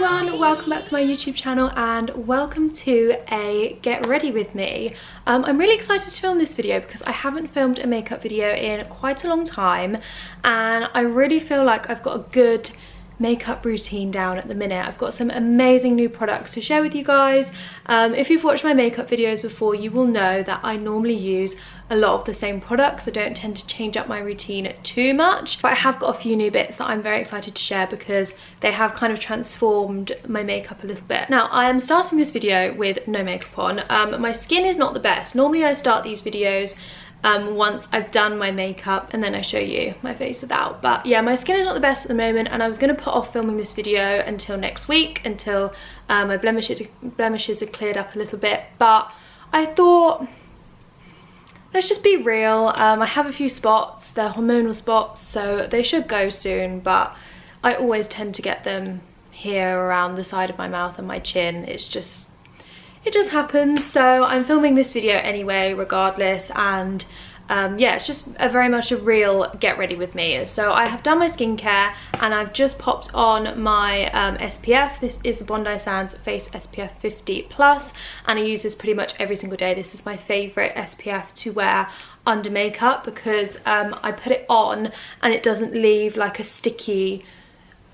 everyone, welcome back to my YouTube channel and welcome to a get ready with me. I'm really excited to film this video because I haven't filmed a makeup video in quite a long time and I really feel like I've got a good makeup routine down at the minute. I've got some amazing new products to share with you guys. If you've watched my makeup videos before, you will know that I normally use a lot of the same products. I don't tend to change up my routine too much, but I have got a few new bits that I'm very excited to share because they have kind of transformed my makeup a little bit. Now, I am starting this video with no makeup on. My skin is not the best. Normally I start these videos once I've done my makeup and then I show you my face without, but yeah, my skin is not the best at the moment and I was going to put off filming this video until next week, until my blemishes are cleared up a little bit, but I thought, let's just be real. I have a few spots, they're hormonal spots, so they should go soon, but I always tend to get them here around the side of my mouth and my chin. It just happens. So I'm filming this video anyway regardless, and yeah, it's just very much a real get ready with me. So I have done my skincare and I've just popped on my SPF. This is the Bondi Sands Face SPF 50+, and I use this pretty much every single day. This is my favourite SPF to wear under makeup because I put it on and it doesn't leave like a sticky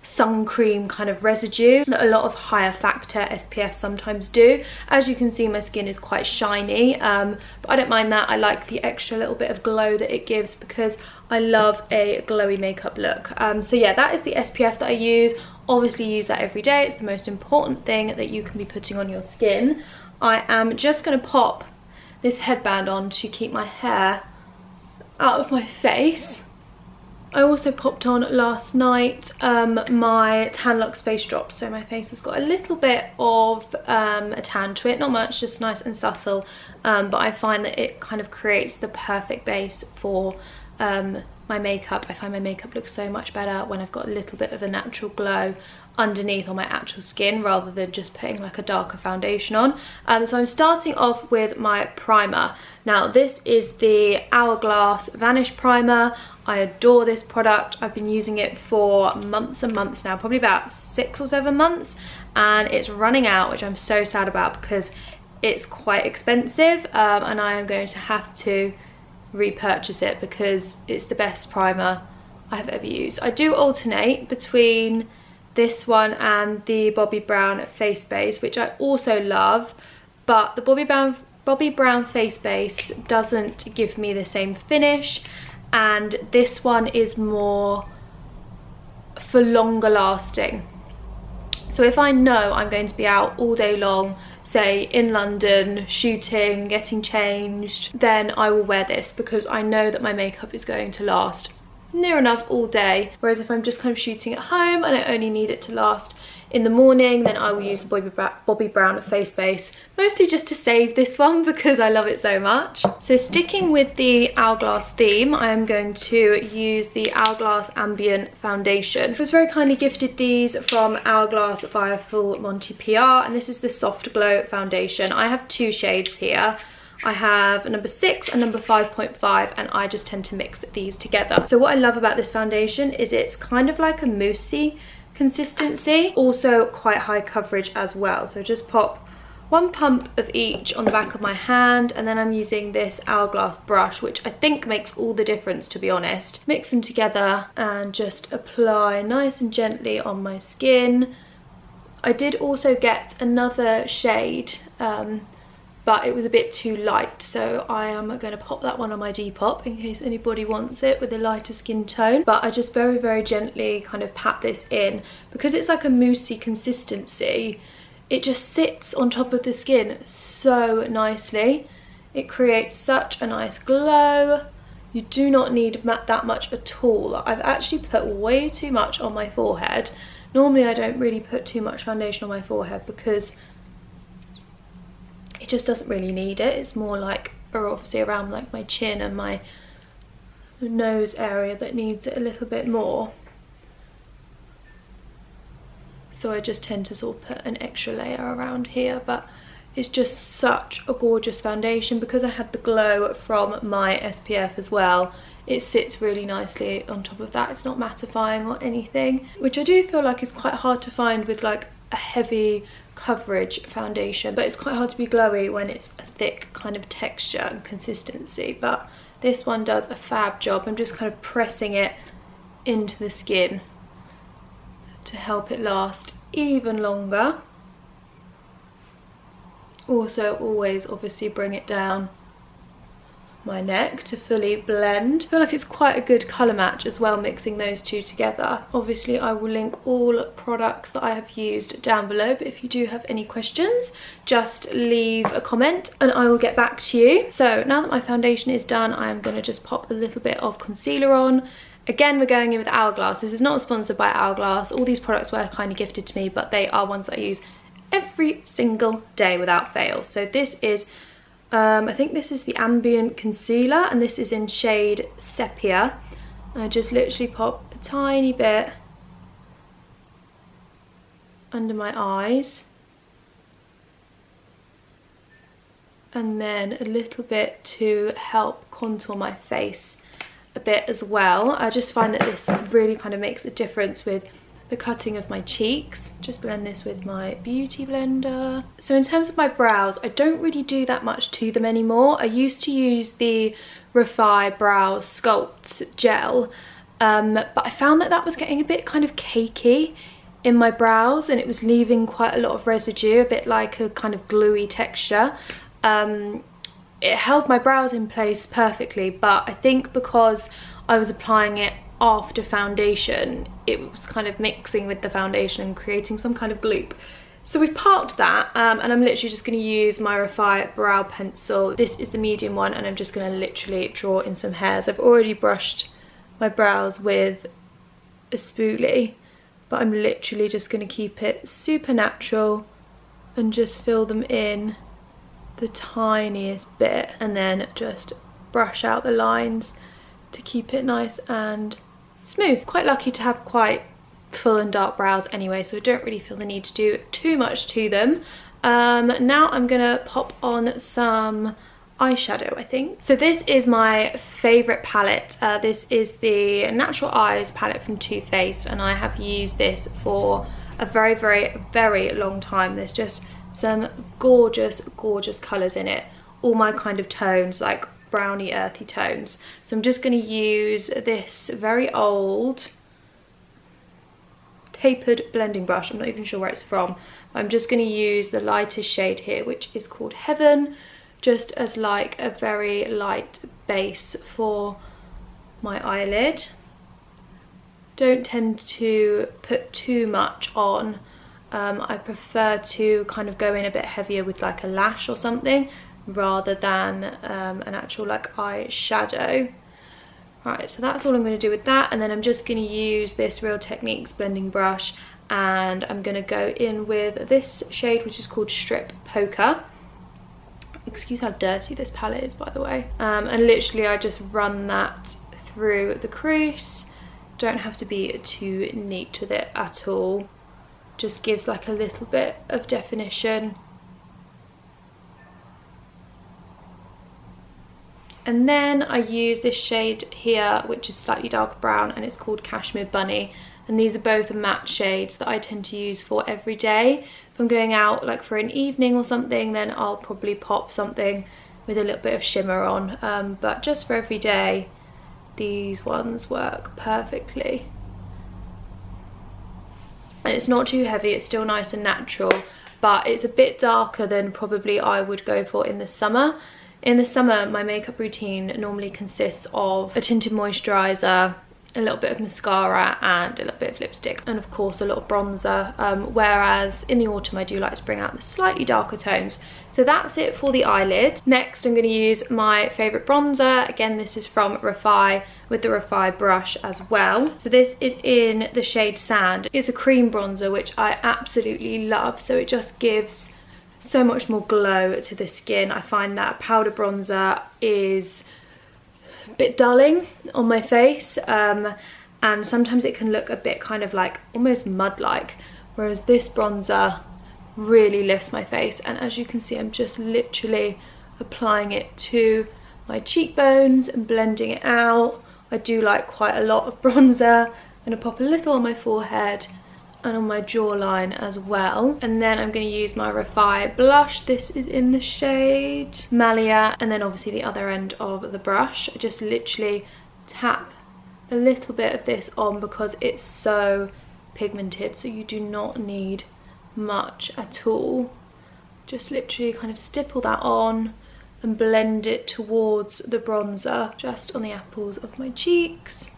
sun cream kind of residue that a lot of higher factor SPF sometimes do. As you can see, my skin is quite shiny, but I don't mind that. I like the extra little bit of glow that it gives because I love a glowy makeup look. So yeah, that is the SPF that I use. Obviously use that every day. It's the most important thing that you can be putting on your skin. I am just going to pop this headband on to keep my hair out of my face. I also popped on last night my Tan Luxe face drops, so my face has got a little bit of a tan to it, not much, just nice and subtle, but I find that it kind of creates the perfect base for my makeup. I find my makeup looks so much better when I've got a little bit of a natural glow underneath on my actual skin rather than just putting like a darker foundation on. So I'm starting off with my primer. Now this is the Hourglass Vanish Primer. I adore this product. I've been using it for months and months now, probably about 6 or 7 months, and it's running out, which I'm so sad about because it's quite expensive, and I am going to have to repurchase it because it's the best primer I have ever used. I do alternate between this one and the Bobbi Brown face base, which I also love, but the Bobbi Brown face base doesn't give me the same finish, and this one is more for longer lasting. So if I know I'm going to be out all day long, say in London, shooting, getting changed, then I will wear this because I know that my makeup is going to last near enough all day. Whereas if I'm just kind of shooting at home and I only need it to last in the morning, then I will use the Bobbi Brown face base, mostly just to save this one because I love it so much. So sticking with the Hourglass theme, I am going to use the Hourglass Ambient Foundation. I was very kindly gifted these from Hourglass via Full Monty PR, and this is the Soft Glow Foundation. I have 2 shades here. I have a number 6 and number 5.5, and I just tend to mix these together. So what I love about this foundation is it's kind of like a moussey consistency, also quite high coverage as well. So just pop 1 pump of each on the back of my hand, and then I'm using this Hourglass brush, which I think makes all the difference, to be honest. Mix them together and just apply nice and gently on my skin. I did also get another shade, but it was a bit too light, so I am going to pop that one on my Depop in case anybody wants it with a lighter skin tone. But I just very, very gently kind of pat this in. Because it's like a moussey consistency, it just sits on top of the skin so nicely. It creates such a nice glow. You do not need that much at all. I've actually put way too much on my forehead. Normally I don't really put too much foundation on my forehead because it just doesn't really need it. It's more like, or obviously around like my chin and my nose area that needs it a little bit more. So I just tend to sort of put an extra layer around here, but it's just such a gorgeous foundation. Because I had the glow from my SPF as well, it sits really nicely on top of that. It's not mattifying or anything, which I do feel like is quite hard to find with like a heavy coverage foundation, but it's quite hard to be glowy when it's a thick kind of texture and consistency, but this one does a fab job. I'm just kind of pressing it into the skin to help it last even longer. Also always obviously bring it down my neck to fully blend. I feel like it's quite a good colour match as well, mixing those two together. Obviously I will link all products that I have used down below, but if you do have any questions, just leave a comment and I will get back to you. So now that my foundation is done, I'm going to just pop a little bit of concealer on. Again, we're going in with Hourglass. This is not sponsored by Hourglass. All these products were kind of gifted to me, but they are ones that I use every single day without fail. So this is I think this is the Ambient Concealer, and this is in shade Sepia. I just literally pop a tiny bit under my eyes, and then a little bit to help contour my face a bit as well. I just find that this really kind of makes a difference with the cutting of my cheeks. Just blend this with my beauty blender. So in terms of my brows, I don't really do that much to them anymore. I used to use the Refy Brow Sculpt Gel, but I found that that was getting a bit kind of cakey in my brows, and it was leaving quite a lot of residue, a bit like a kind of gluey texture. It held my brows in place perfectly, but I think because I was applying it after foundation, it was kind of mixing with the foundation and creating some kind of gloop. So we've parked that, and I'm literally just going to use my Refy brow pencil. This is the medium one, and I'm just going to literally draw in some hairs. I've already brushed my brows with a spoolie, but I'm literally just going to keep it super natural and just fill them in the tiniest bit, and then just brush out the lines to keep it nice and smooth. Quite lucky to have quite full and dark brows anyway, so I don't really feel the need to do too much to them. Now I'm gonna pop on some eyeshadow, I think. So this is my favourite palette. This is the Natural Eyes palette from Too Faced, and I have used this for a very, very, very long time. There's just some gorgeous, gorgeous colours in it. All my kind of tones, like browny earthy tones. So I'm just going to use this very old tapered blending brush. I'm not even sure where it's from. I'm just going to use the lightest shade here, which is called Heaven, just as like a very light base for my eyelid. Don't tend to put too much on. I prefer to kind of go in a bit heavier with like a lash or something, rather than an actual like eyeshadow. Right, so that's all I'm going to do with that, and then I'm just going to use this Real Techniques blending brush, and I'm going to go in with this shade, which is called Strip Poker. Excuse how dirty this palette is, by the way. And literally I just run that through the crease. Don't have to be too neat with it at all. Just gives like a little bit of definition. And then I use this shade here, which is slightly darker brown, and it's called Cashmere Bunny. And these are both matte shades that I tend to use for every day. If I'm going out like for an evening or something, then I'll probably pop something with a little bit of shimmer on. But just for every day, these ones work perfectly. And it's not too heavy, it's still nice and natural, but it's a bit darker than probably I would go for in the summer. In the summer, my makeup routine normally consists of a tinted moisturiser, a little bit of mascara, and a little bit of lipstick, and of course a little bronzer, whereas in the autumn I do like to bring out the slightly darker tones. So that's it for the eyelid. Next I'm going to use my favourite bronzer. Again, this is from Refy, with the Refy brush as well. So this is in the shade Sand. It's a cream bronzer, which I absolutely love, so it just gives so much more glow to the skin. I find that powder bronzer is a bit dulling on my face, and sometimes it can look a bit kind of like almost mud-like, whereas this bronzer really lifts my face. And as you can see, I'm just literally applying it to my cheekbones and blending it out. I do like quite a lot of bronzer. I'm gonna pop a little on my forehead and on my jawline as well. And then I'm going to use my Refy Blush. This is in the shade Malia, and then obviously the other end of the brush. I just literally tap a little bit of this on because it's so pigmented, so you do not need much at all. Just literally kind of stipple that on and blend it towards the bronzer, just on the apples of my cheeks.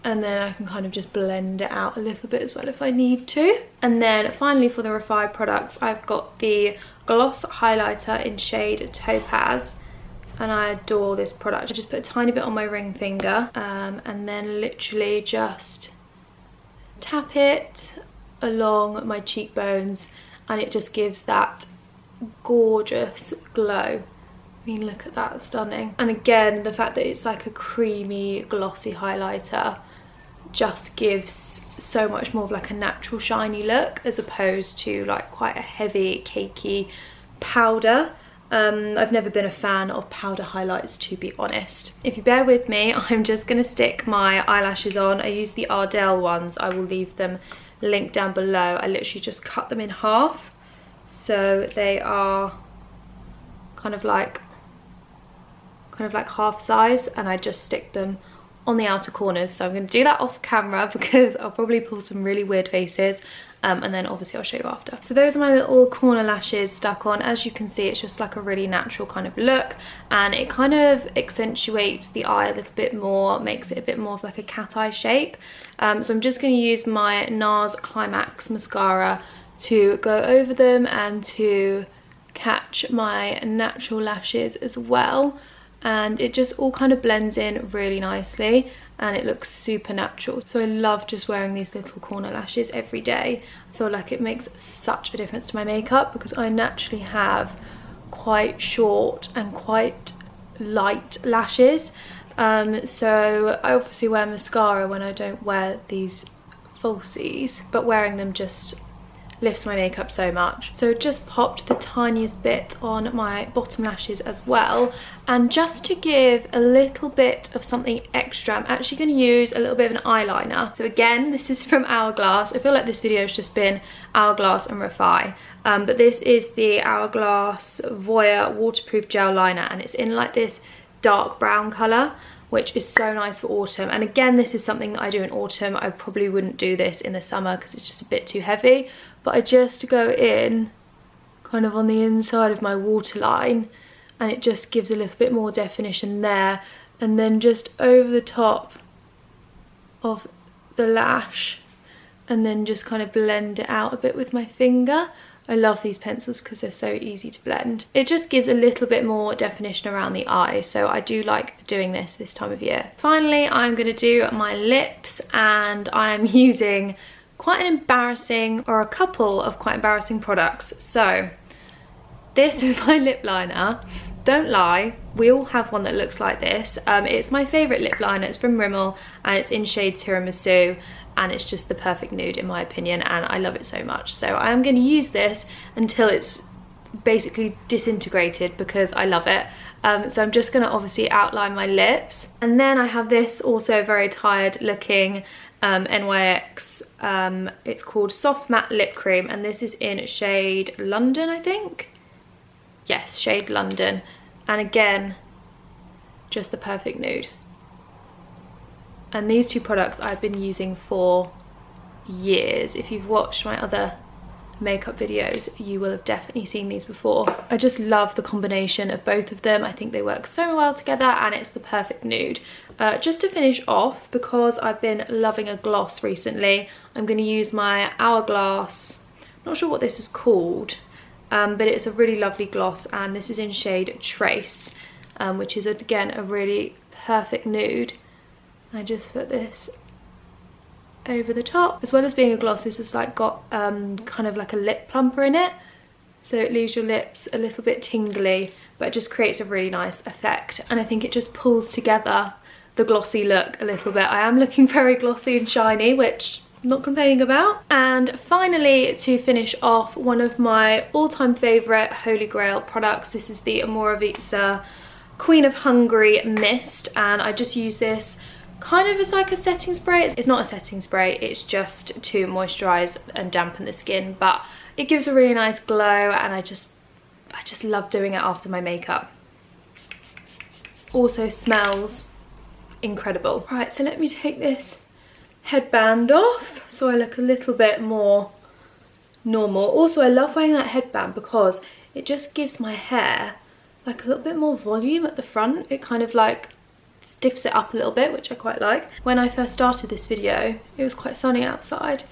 And then I can kind of just blend it out a little bit as well if I need to. And then finally for the Refy products, I've got the Gloss highlighter in shade Topaz, and I adore this product. I just put a tiny bit on my ring finger, and then literally just tap it along my cheekbones, and it just gives that gorgeous glow. I mean, look at that, stunning. And again, the fact that it's like a creamy glossy highlighter just gives so much more of like a natural shiny look, as opposed to like quite a heavy cakey powder. I've never been a fan of powder highlights, to be honest. If you bear with me, I'm just gonna stick my eyelashes on. I use the Ardell ones. I will leave them linked down below. I literally just cut them in half, so they are kind of like half size, and I just stick them on the outer corners. So I'm going to do that off camera because I'll probably pull some really weird faces, and then obviously I'll show you after. So those are my little corner lashes stuck on. As you can see, it's just like a really natural kind of look, and it kind of accentuates the eye a little bit more, makes it a bit more of like a cat eye shape. So I'm just going to use my NARS Climax mascara to go over them and to catch my natural lashes as well. And it just all kind of blends in really nicely, and it looks super natural. So I love just wearing these little corner lashes every day. I feel like it makes such a difference to my makeup because I naturally have quite short and quite light lashes. So I obviously wear mascara when I don't wear these falsies, but wearing them just lifts my makeup so much. So just popped the tiniest bit on my bottom lashes as well, and just to give a little bit of something extra, I'm actually going to use a little bit of an eyeliner. So again, this is from Hourglass. I feel like this video has just been Hourglass and Refy, but this is the Hourglass Voyeur waterproof gel liner, and it's in like this dark brown colour, which is so nice for autumn. And again, this is something that I do in autumn. I probably wouldn't do this in the summer because it's just a bit too heavy, but I just go in kind of on the inside of my waterline, and it just gives a little bit more definition there, and then just over the top of the lash, and then just kind of blend it out a bit with my finger. I love these pencils because they're so easy to blend. It just gives a little bit more definition around the eye, so I do like doing this time of year. Finally, I'm going to do my lips, and I am using quite an embarrassing, or a couple of quite embarrassing products. So this is my lip liner. Don't lie, we all have one that looks like this. It's my favourite lip liner. It's from Rimmel, and it's in shade Tiramisu, and it's just the perfect nude in my opinion, and I love it so much. So I am going to use this until it's basically disintegrated because I love it. So I'm just going to obviously outline my lips, and then I have this also very tired looking NYX, it's called Soft Matte Lip Cream, and this is in shade London, I think. Yes, shade London, and again, just the perfect nude. And these two products I've been using for years. If you've watched my other makeup videos, you will have definitely seen these before. I just love the combination of both of them. I think they work so well together, and it's the perfect nude. Just to finish off, because I've been loving a gloss recently, I'm going to use my Hourglass, not sure what this is called, but it's a really lovely gloss, and this is in shade Trace, which is again a really perfect nude. I just put this over the top. As well as being a gloss, this has like got kind of like a lip plumper in it, so it leaves your lips a little bit tingly, but it just creates a really nice effect, and I think it just pulls together the glossy look a little bit. I am looking very glossy and shiny, which I'm not complaining about. And finally, to finish off, one of my all-time favourite Holy Grail products. This is the Omorovicza Queen of Hungary Mist, and I just use this kind of is like a setting spray. It's not a setting spray, it's just to moisturize and dampen the skin, but it gives a really nice glow, and I just love doing it after my makeup. Also smells incredible. Right, so let me take this headband off so I look a little bit more normal. Also, I love wearing that headband because it just gives my hair like a little bit more volume at the front. It kind of like stiffs it up a little bit, which I quite like. When I first started this video, it was quite sunny outside.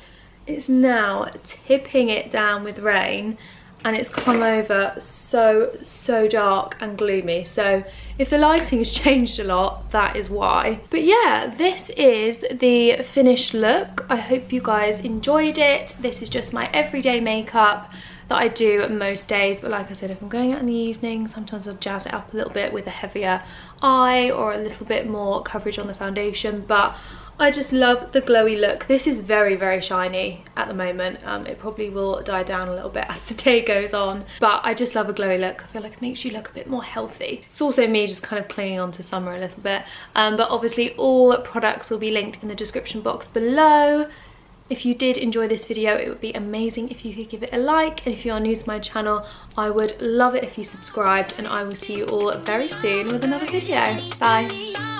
It's now tipping it down with rain, and it's come over so dark and gloomy. So if the lighting has changed a lot, that is why. But yeah, this is the finished look. I hope you guys enjoyed it. This is just my everyday makeup that I do most days, but like I said, if I'm going out in the evening, sometimes I'll jazz it up a little bit with a heavier eye or a little bit more coverage on the foundation. But I just love the glowy look. This is very shiny at the moment. It probably will die down a little bit as the day goes on, but I just love a glowy look. I feel like it makes you look a bit more healthy. It's also me just kind of clinging on to summer a little bit, but obviously all products will be linked in the description box below. If you did enjoy this video, it would be amazing if you could give it a like, and if you are new to my channel, I would love it if you subscribed, and I will see you all very soon with another video. Bye!